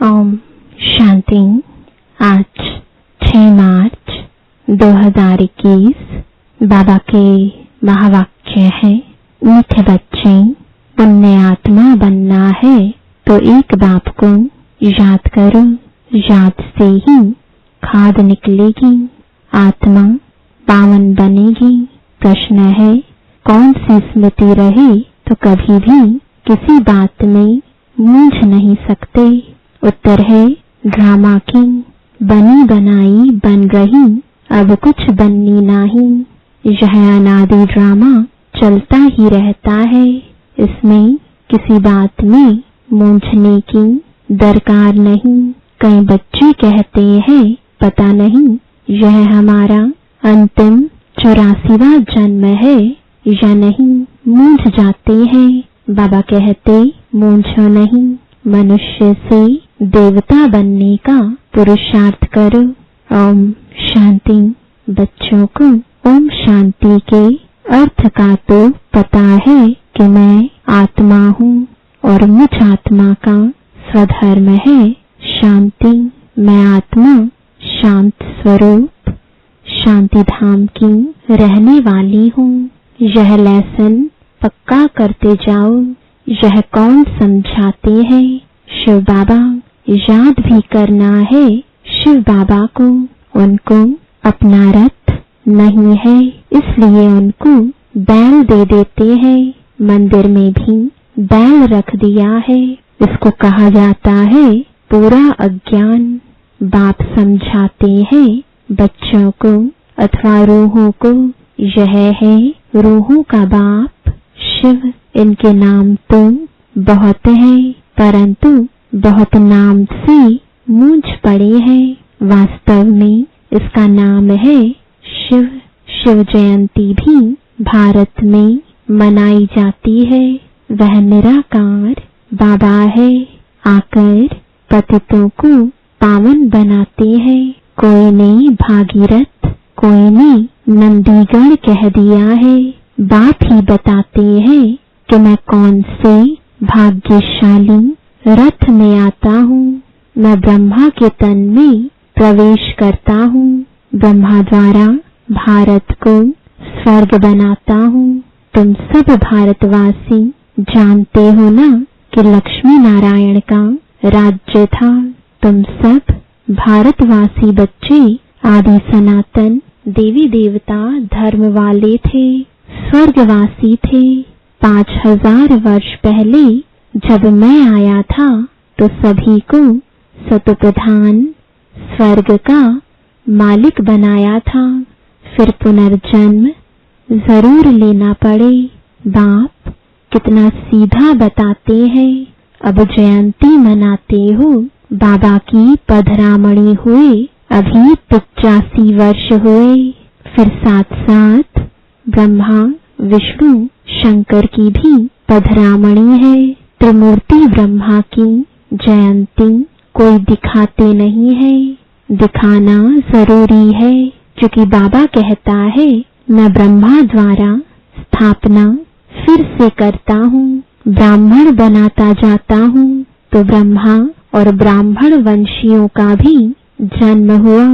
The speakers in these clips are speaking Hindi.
ओम शांति। आज 6 मार्च 2021 बाबा के महावाक्य है, मीठे बच्चे, पुण्य आत्मा बनना है तो एक बाप को याद करो, याद से ही खाद निकलेगी, आत्मा पावन बनेगी। प्रश्न है, कौन सी स्मृति रहे तो कभी भी किसी बात में मूझ नहीं सकते। उत्तर है, ड्रामा की बनी बनाई बन रही, अब कुछ बननी नहीं। यह अनादि ड्रामा चलता ही रहता है, इसमें किसी बात में मूंझने की दरकार नहीं। कई बच्चे कहते हैं, पता नहीं यह हमारा अंतिम 84वां जन्म है या नहीं, मूझ जाते हैं। बाबा कहते, मूंझो नहीं, मनुष्य से देवता बनने का पुरुषार्थ करो। ओम शांति। बच्चों को ओम शांति के अर्थ का तो पता है कि मैं आत्मा हूँ और मुझ आत्मा का स्वधर्म है शांति। मैं आत्मा शांत स्वरूप शांति धाम की रहने वाली हूँ। यह लेसन पक्का करते जाओ। यह कौन समझाते हैं? शिव बाबा। याद भी करना है शिव बाबा को। उनको अपना रथ नहीं है, इसलिए उनको बैल दे देते हैं। मंदिर में भी बैल रख दिया है। इसको कहा जाता है पूरा अज्ञान। बाप समझाते हैं बच्चों को अथवा रूहों को, यह है रूहों का बाप शिव। इनके नाम तो बहुत हैं, परंतु बहुत नाम से मूंझ पड़े हैं। वास्तव में इसका नाम है शिव। शिव जयंती भी भारत में मनाई जाती है। वह निराकार बाबा है, आकर पतितों को पावन बनाते हैं। कोई ने भागीरथ, कोई ने नंदीगढ़ कह दिया है। बाप ही बताते हैं कि मैं कौन से भाग्यशाली रथ में आता हूँ। मैं ब्रह्मा के तन में प्रवेश करता हूँ। ब्रह्मा द्वारा भारत को स्वर्ग बनाता हूँ। तुम सब भारतवासी जानते हो ना कि लक्ष्मी नारायण का राज्य था। तुम सब भारतवासी बच्चे आदि सनातन देवी देवता धर्म वाले थे, स्वर्गवासी थे। 5000 वर्ष पहले जब मैं आया था तो सभी को सतोप्रधान स्वर्ग का मालिक बनाया था। फिर पुनर्जन्म जरूर लेना पड़े। बाप कितना सीधा बताते हैं। अब जयंती मनाते हो, बाबा की पधरामणी हुए अभी 85 वर्ष हुए। फिर साथ साथ ब्रह्मा विष्णु शंकर की भी पधरामणी है। त्रिमूर्ति ब्रह्मा की जयंती कोई दिखाते नहीं है, दिखाना जरूरी है, क्योंकि बाबा कहता है मैं ब्रह्मा द्वारा स्थापना फिर से करता हूँ, ब्राह्मण बनाता जाता हूँ। तो ब्रह्मा और ब्राह्मण वंशियों का भी जन्म हुआ।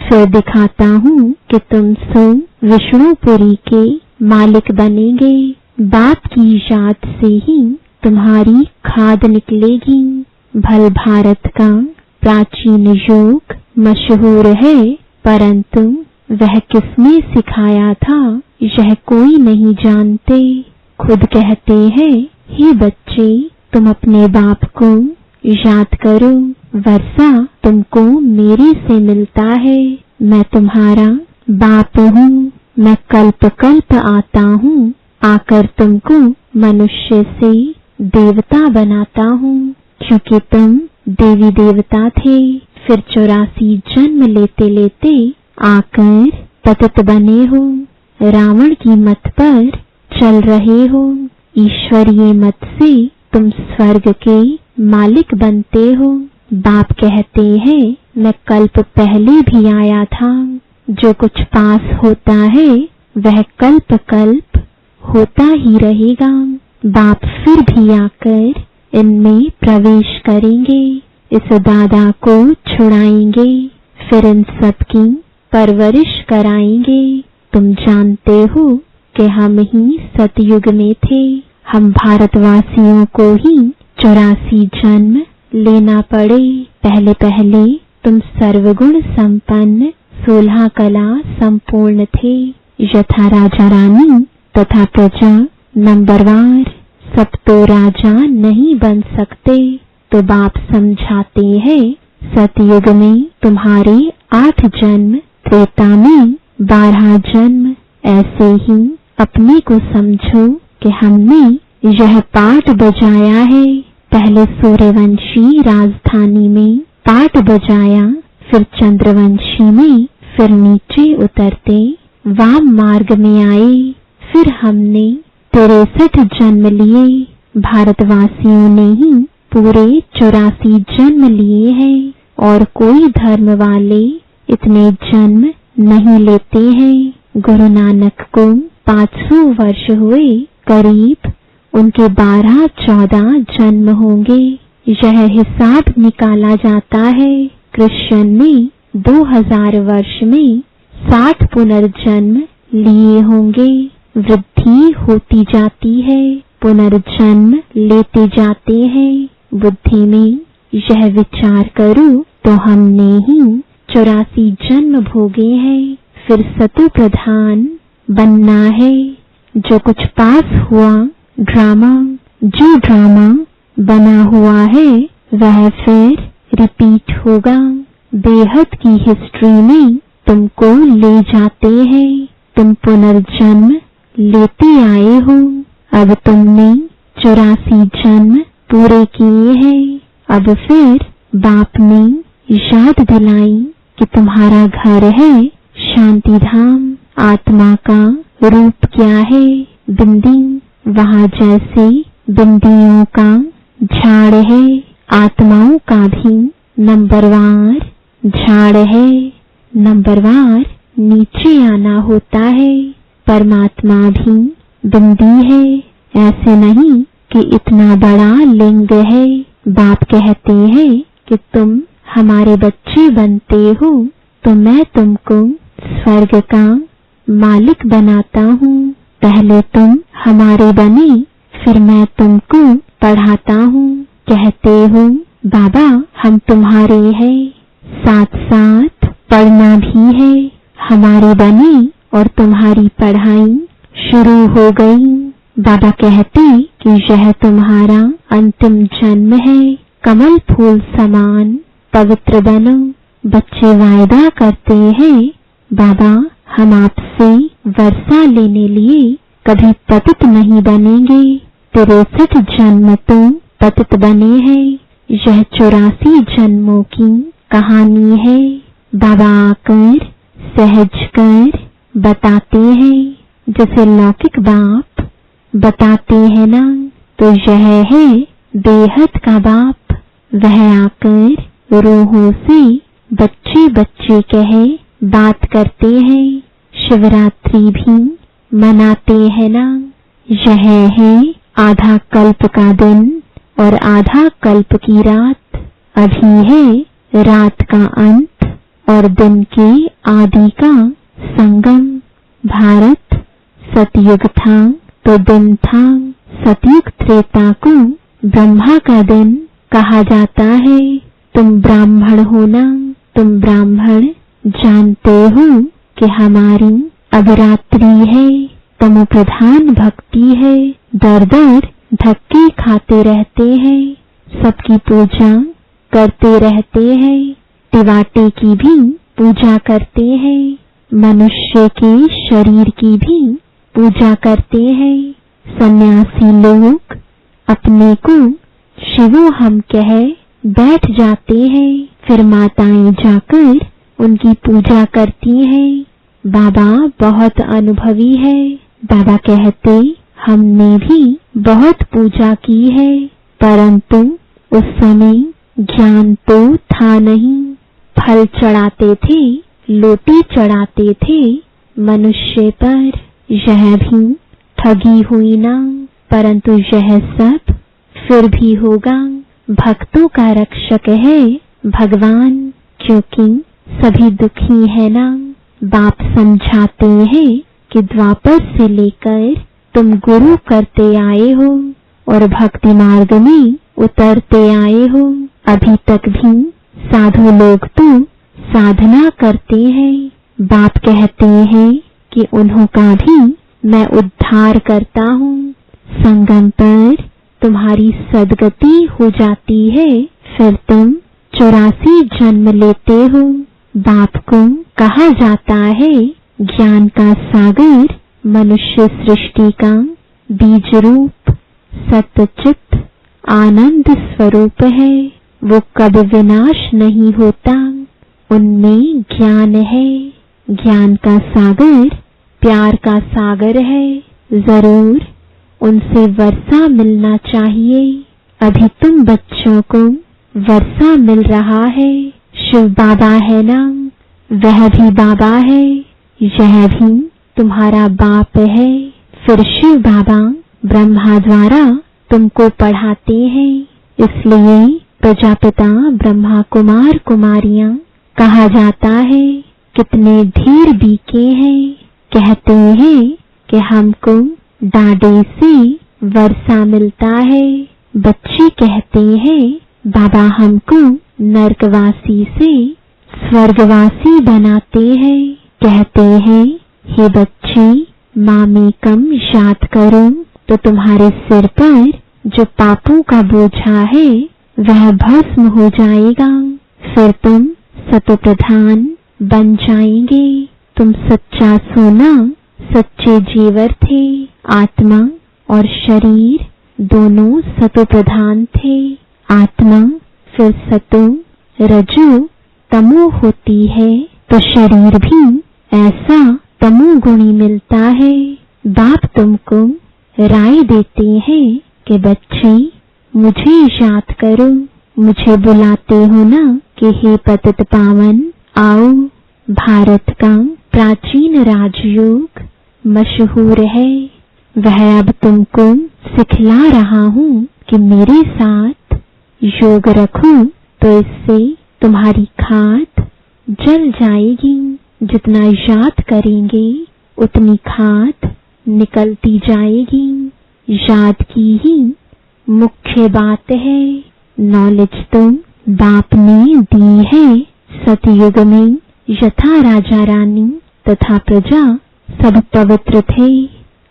फिर दिखाता हूँ कि तुम सो विष्णुपुरी के मालिक बनेंगे। बाप की याद से ही तुम्हारी खाद निकलेगी। भल भारत का प्राचीन योग मशहूर है, परंतु वह किसने सिखाया था यह कोई नहीं जानते। खुद कहते हैं, हे बच्चे, तुम अपने बाप को याद करो। वर्षा तुमको मेरे से मिलता है। मैं तुम्हारा बाप हूँ। मैं कल्प कल्प आता हूँ, आकर तुमको मनुष्य से देवता बनाता हूँ, क्योंकि तुम देवी देवता थे। फिर 84 जन्म लेते लेते आकर पतित बने हो। रावण की मत पर चल रहे हो। ईश्वरीय मत से तुम स्वर्ग के मालिक बनते हो। बाप कहते हैं, मैं कल्प पहले भी आया था। जो कुछ पास होता है वह कल्प कल्प होता ही रहेगा। बाप फिर भी आकर इनमें प्रवेश करेंगे। इस दादा को छुड़ाएंगे, फिर इन सब की परवरिश कराएंगे। तुम जानते हो कि हम ही सतयुग में थे। हम भारतवासियों को ही 84 जन्म लेना पड़े। पहले पहले तुम सर्वगुण संपन्न 16 कला संपूर्ण थे। यथा राजा रानी तथा प्रजा नंबरवार, सब तो राजा नहीं बन सकते। तो बाप समझाते हैं, सतयुग में तुम्हारे 8 जन्म, त्रेता में 12 जन्म। ऐसे ही अपने को समझो कि हमने यह पाठ बजाया है। पहले सूर्यवंशी राजधानी में पाठ बजाया, फिर चंद्रवंशी में, फिर नीचे उतरते वाम मार्ग में आए। फिर हमने 63 जन्म लिए। भारतवासियों ने ही पूरे 84 जन्म लिए हैं और कोई धर्म वाले इतने जन्म नहीं लेते हैं। गुरु नानक को 500 वर्ष हुए, करीब उनके 12-14 जन्म होंगे। यह हिसाब निकाला जाता है। कृष्ण ने 2000 वर्ष में 60 पुनर्जन्म लिए होंगे। वृद्धि होती जाती है, पुनर्जन्म लेते जाते हैं। बुद्धि में यह विचार करो तो हमने ही 84 जन्म भोगे हैं। फिर सतु प्रधान बनना है। जो कुछ पास हुआ ड्रामा, जो ड्रामा बना हुआ है वह फिर रिपीट होगा। बेहद की हिस्ट्री में तुमको ले जाते हैं। तुम पुनर्जन्म लेते आए हो। अब तुमने 84 जन्म पूरे किए हैं। अब फिर बाप ने याद दिलाई कि तुम्हारा घर है शांति धाम। आत्मा का रूप क्या है? बिंदी। वहाँ जैसे बिंदियों का झाड़ है, आत्माओं का भी नंबरवार झाड़ है। नंबरवार नीचे आना होता है। परमात्मा भी बिंदी है। ऐसे नहीं कि इतना बड़ा लिंग है। बाप कहते हैं कि तुम हमारे बच्चे बनते हो तो मैं तुमको स्वर्ग का मालिक बनाता हूँ। पहले तुम हमारे बने, फिर मैं तुमको पढ़ाता हूँ। कहते हो बाबा हम तुम्हारे हैं, साथ साथ पढ़ना भी है। हमारे बने और तुम्हारी पढ़ाई शुरू हो गई। बाबा कहते कि यह तुम्हारा अंतिम जन्म है। कमल फूल समान पवित्र बनो। बच्चे वायदा करते हैं बाबा हम आपसे वर्षा लेने लिए कभी पतित नहीं बनेंगे। 63 जन्म तो पतित बने हैं। यह 84 जन्मों की कहानी है। बाबा आकर सहज कर बताते हैं। जैसे लौकिक बाप बताते हैं ना, तो यह है बेहद का बाप। वह आकर रूहों से बच्चे बच्चे कहे बात करते हैं। शिवरात्रि भी मनाते हैं ना। यह है आधा कल्प का दिन और आधा कल्प की रात। अभी है रात का अंत और दिन के आदि का संगम। भारत सतयुग था तो दिन था। सतयुग त्रेता को ब्रह्मा का दिन कहा जाता है। तुम ब्राह्मण हो ना, तुम ब्राह्मण जानते हो कि हमारी अब रात्रि है। तमो प्रधान भक्ति है। दर दर धक्के खाते रहते हैं। सबकी पूजा करते रहते हैं। टिवाटे की भी पूजा करते हैं। मनुष्य के शरीर की भी पूजा करते हैं। सन्यासी लोग अपने को शिवो हम कह बैठ जाते हैं। फिर माताएं जाकर उनकी पूजा करती हैं। बाबा बहुत अनुभवी है। बाबा कहते हमने भी बहुत पूजा की है, परंतु उस समय ज्ञान तो था नहीं। फल चढ़ाते थे, लोटी चढ़ाते थे मनुष्य पर। यह भी ठगी हुई ना, परंतु यह सब फिर भी होगा। भक्तों का रक्षक है भगवान, क्योंकि सभी दुखी है ना। बाप समझाते हैं कि द्वापर से लेकर तुम गुरु करते आए हो और भक्ति मार्ग में उतरते आए हो। अभी तक भी साधु लोग तो साधना करते हैं। बाप कहते हैं कि उन्हों का भी मैं उद्धार करता हूँ। संगम पर तुम्हारी सद्गति हो जाती है, फिर तुम 84 जन्म लेते हो। बाप को कहा जाता है ज्ञान का सागर, मनुष्य सृष्टि का बीज रूप, सत्चित आनंद स्वरूप है। वो कब विनाश नहीं होता, उनमें ज्ञान है। ज्ञान का सागर प्यार का सागर है, जरूर उनसे वर्षा मिलना चाहिए। अभी तुम बच्चों को वर्षा मिल रहा है। शिव बाबा है ना, वह भी बाबा है, यह भी तुम्हारा बाप है। फिर शिव बाबा ब्रह्मा द्वारा तुमको पढ़ाते हैं, इसलिए प्रजापिता ब्रह्मा कुमार कुमारियां कहा जाता है। कितने धीर बीके हैं, कहते हैं कि हमको डांडे से वर्षा मिलता है। बच्चे कहते हैं बाबा हमको नरकवासी से स्वर्गवासी बनाते हैं। कहते हैं हे बच्चे, मामेकम याद करो तो तुम्हारे सिर पर जो पापों का बोझा है वह भस्म हो जाएगा। फिर तुम सतोप्रधान बन जाएंगे। तुम सच्चा सोना, सच्चे जेवर थे। आत्मा और शरीर दोनों सतोप्रधान थे। आत्मा फिर सतो रजो तमो होती है, तो शरीर भी ऐसा तमोगुणी मिलता है। बाप तुमको राय देते हैं कि बच्चे मुझे याद करो। मुझे बुलाते हो ना कि हे पतित पावन आओ। भारत का प्राचीन राजयोग मशहूर है, वह अब तुमको सिखला रहा हूँ कि मेरे साथ योग रखो तो इससे तुम्हारी खाद जल जाएगी। जितना याद करेंगे उतनी खाद निकलती जाएगी। याद की ही मुख्य बात है। नॉलेज तो बाप ने दी है। सतयुग में यथा राजा रानी तथा प्रजा सब पवित्र थे,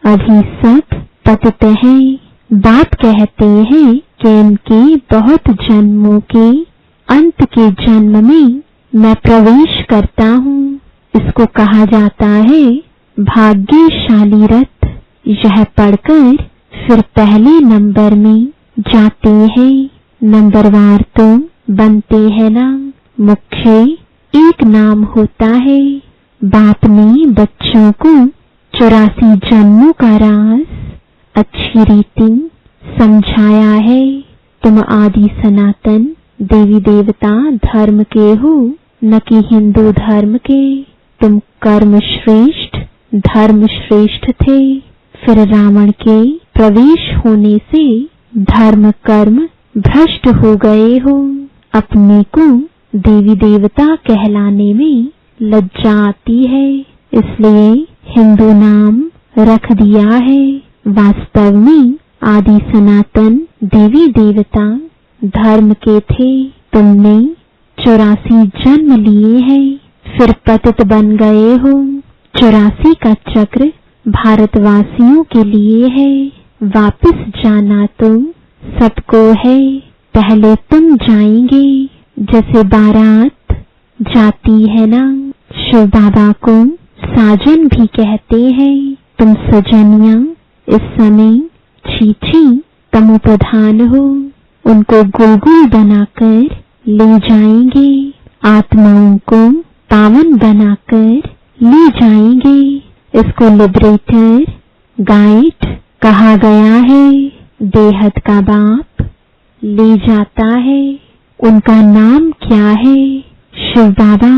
अभी सब पतित हैं। बाप कहते हैं कि इनके बहुत जन्मों के अंत के जन्म में मैं प्रवेश करता हूँ। इसको कहा जाता है भाग्यशाली रथ। यह पढ़कर फिर पहले नंबर में जाते हैं। नंबरवार तो बनते हैं ना, मुख्य एक नाम होता है। बाप ने बच्चों को 84 जन्मों का राज अच्छी रीति समझाया है। तुम आदि सनातन देवी देवता धर्म के हो, न कि हिंदू धर्म के। तुम कर्म श्रेष्ठ धर्म श्रेष्ठ थे। फिर रावण के प्रवेश होने से धर्म कर्म भ्रष्ट हो गए हो। अपने को देवी देवता कहलाने में लज्जा आती है, इसलिए हिंदू नाम रख दिया है। वास्तव में आदि सनातन देवी देवता धर्म के थे। तुमने 84 जन्म लिए हैं, फिर पतित बन गए हो। 84 का चक्र भारतवासियों के लिए है। वापस जाना तो सबको है, पहले तुम जाएंगे। जैसे बारात जाती है ना, शिव बाबा को साजन भी कहते हैं। तुम सजनिया इस समय छी तमो प्रधान हो, उनको गुलगुल बनाकर ले जाएंगे। आत्माओं को पावन बनाकर ले जाएंगे। इसको लिबरेटर गाइड कहा गया है। बेहद का बाप ले जाता है। उनका नाम क्या है? शिव बाबा।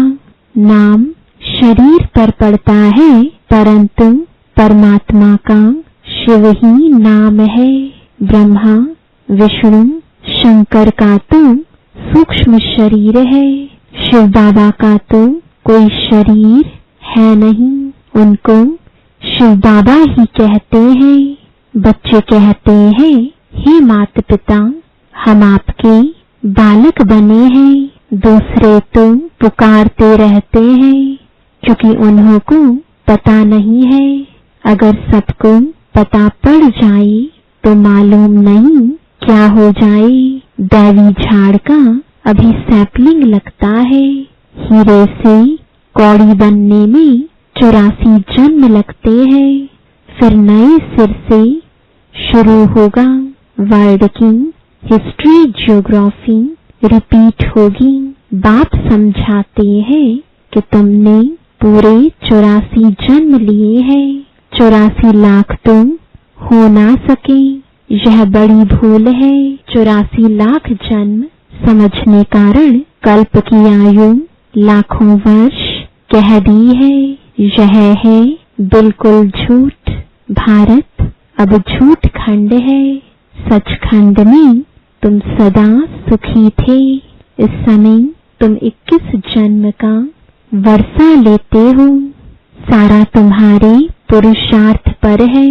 नाम शरीर पर पड़ता है, परंतु परमात्मा का शिव ही नाम है। ब्रह्मा विष्णु शंकर का तो सूक्ष्म शरीर है, शिव बाबा का तो कोई शरीर है नहीं, उनको शिव बाबा ही कहते हैं। बच्चे कहते हैं, हे माता पिता, हम आपके बालक बने हैं। दूसरे तो पुकारते रहते हैं, क्योंकि उन्हों को पता नहीं है। अगर सबको पता पड़ जाए तो मालूम नहीं क्या हो जाए। दैवी झाड़ का अभी सैपलिंग लगता है। हीरे से कौड़ी बनने में 84 जन्म लगते हैं। फिर नए सिर से शुरू होगा वर्ल्ड की हिस्ट्री, ज्योग्राफी रिपीट होगी। बाप समझाते हैं कि तुमने पूरे 84 जन्म लिए हैं। 84 लाख तो हो ना सके, यह बड़ी भूल है। 84 लाख जन्म समझने कारण कल्प की आयु लाखों वर्ष कह दी है। यह है बिल्कुल झूठ। भारत अब झूठ खंड है। सच खंड में तुम सदा सुखी थे। इस समय तुम 21 जन्म का वर्षा लेते हो। सारा तुम्हारे पुरुषार्थ पर है।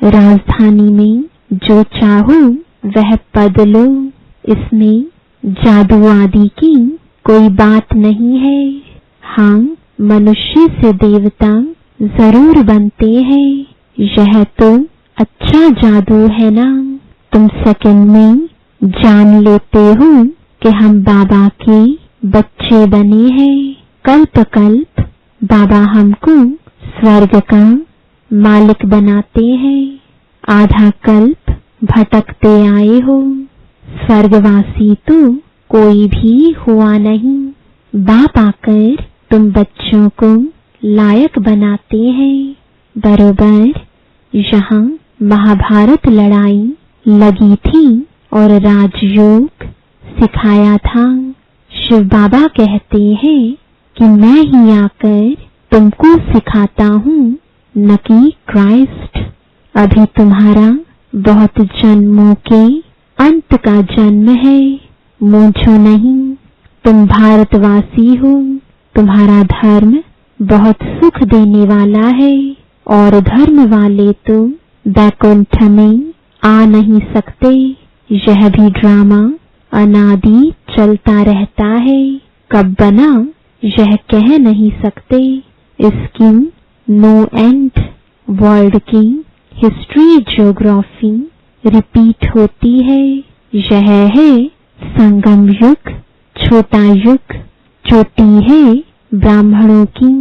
राजधानी में जो चाहो वह पद लो। इसमें जादू आदि की कोई बात नहीं है। हाँ, मनुष्य से देवता जरूर बनते हैं। यह तो अच्छा जादू है ना। तुम सेकंड में जान लेते हो कि हम बाबा के बच्चे बने हैं। कल्प कल्प बाबा हमको स्वर्ग का मालिक बनाते हैं। आधा कल्प भटकते आए हो। स्वर्गवासी तो कोई भी हुआ नहीं। बाप आकर तुम बच्चों को लायक बनाते हैं। बरोबर यहाँ महाभारत लड़ाई लगी थी और राजयोग सिखाया था। शिव बाबा कहते हैं कि मैं ही आकर तुमको सिखाता हूँ, न कि क्राइस्ट। अभी तुम्हारा बहुत जन्मों के अंत का जन्म है। मूंझो नहीं, तुम भारतवासी हो। तुम्हारा धर्म बहुत सुख देने वाला है और धर्म वाले तो वैकुंठ में आ नहीं सकते। यह भी ड्रामा अनादि चलता रहता है। कब बना यह कह नहीं सकते। इसकी नो एंड। वर्ल्ड की हिस्ट्री, ज्योग्राफी रिपीट होती है। यह है संगम युग, छोटा युग। चोटी है ब्राह्मणों की।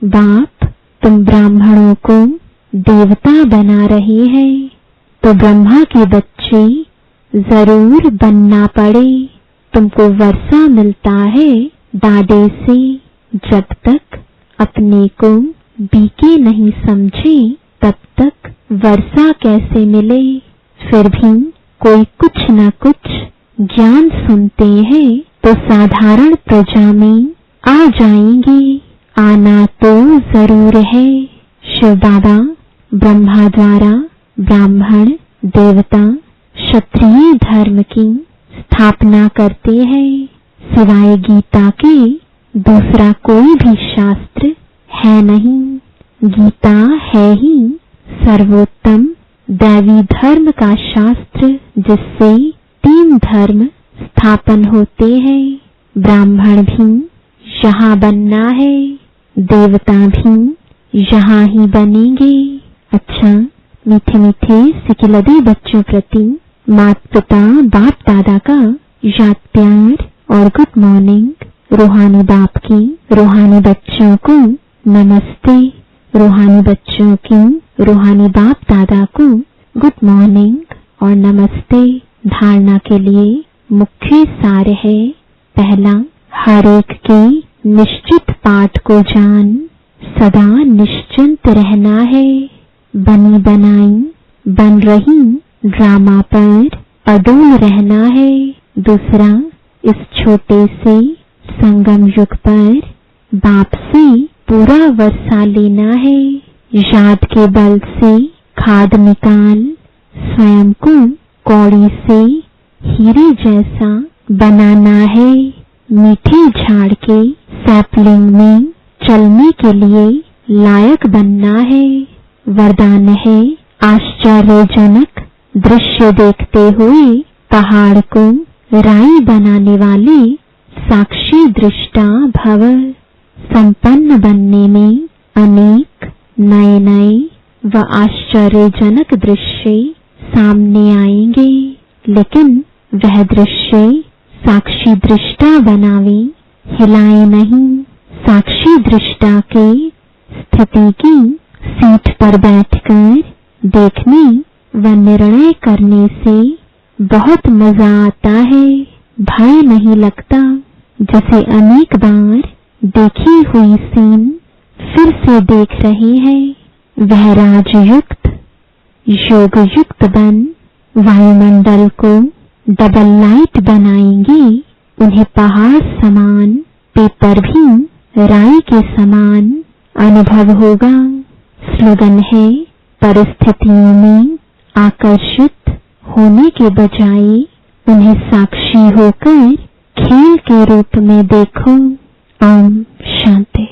बाप तुम ब्राह्मणों को देवता बना रहे हैं, तो ब्रह्मा के बच्चे जरूर बनना पड़े। तुमको वर्षा मिलता है डाडे से। जब तक अपने को बीके नहीं समझे तब तक वर्षा कैसे मिले। फिर भी कोई कुछ न कुछ ज्ञान सुनते हैं तो साधारण प्रजा में आ जाएंगे। आना तो जरूर है। शिव बाबा ब्रह्मा द्वारा ब्राह्मण, देवता, क्षत्रिय धर्म की स्थापना करते हैं। सिवाय गीता के दूसरा कोई भी शास्त्र है नहीं। गीता है ही सर्वोत्तम दैवी धर्म का शास्त्र, जिससे 3 धर्म स्थापन होते हैं। ब्राह्मण भी यहाँ बनना है, देवता भी यहाँ ही बनेंगे। अच्छा, मीठे मीठे सिकिलदे बच्चों प्रति माता पिता बाप दादा का याद प्यार और गुड मॉर्निंग। रूहानी बाप की रूहानी बच्चों को नमस्ते। रूहानी बच्चों की रूहानी बाप दादा को गुड मॉर्निंग और नमस्ते। धारणा के लिए मुख्य सार है। पहला, हर एक के निश्चित पाठ को जान सदा निश्चिंत रहना है। बनी बनाई बन रही ड्रामा पर अडोल रहना है। दूसरा, इस छोटे से संगम युग पर बाप से पूरा वर्षा लेना है। याद के बल से खाद निकाल स्वयं को कौड़ी से हीरे जैसा बनाना है। मीठे झाड़ के सैपलिंग में चलने के लिए लायक बनना है। वरदान है आश्चर्यजनक दृश्य देखते हुए पहाड़ को राई बनाने वाले साक्षी दृष्टा भव। संपन्न बनने में अनेक नए नए व आश्चर्यजनक दृश्य सामने आएंगे, लेकिन वह दृश्य साक्षी दृष्टा बनावे, हिलाए नहीं। साक्षी दृष्टा के स्थिति की सीट पर बैठकर देखने व निर्णय करने से बहुत मजा आता है। भय नहीं लगता, जैसे अनेक बार देखी हुई सीन फिर से देख रहे हैं। वह राजयुक्त योगयुक्त बन वायुमंडल को डबल लाइट बनाएंगे। उन्हें पहाड़ समान, पेपर भी राई के समान अनुभव होगा। स्लोगन है परिस्थितियों में आकर्षित होने के बजाय उन्हें साक्षी होकर खेल के रूप में देखो। ओम शांति।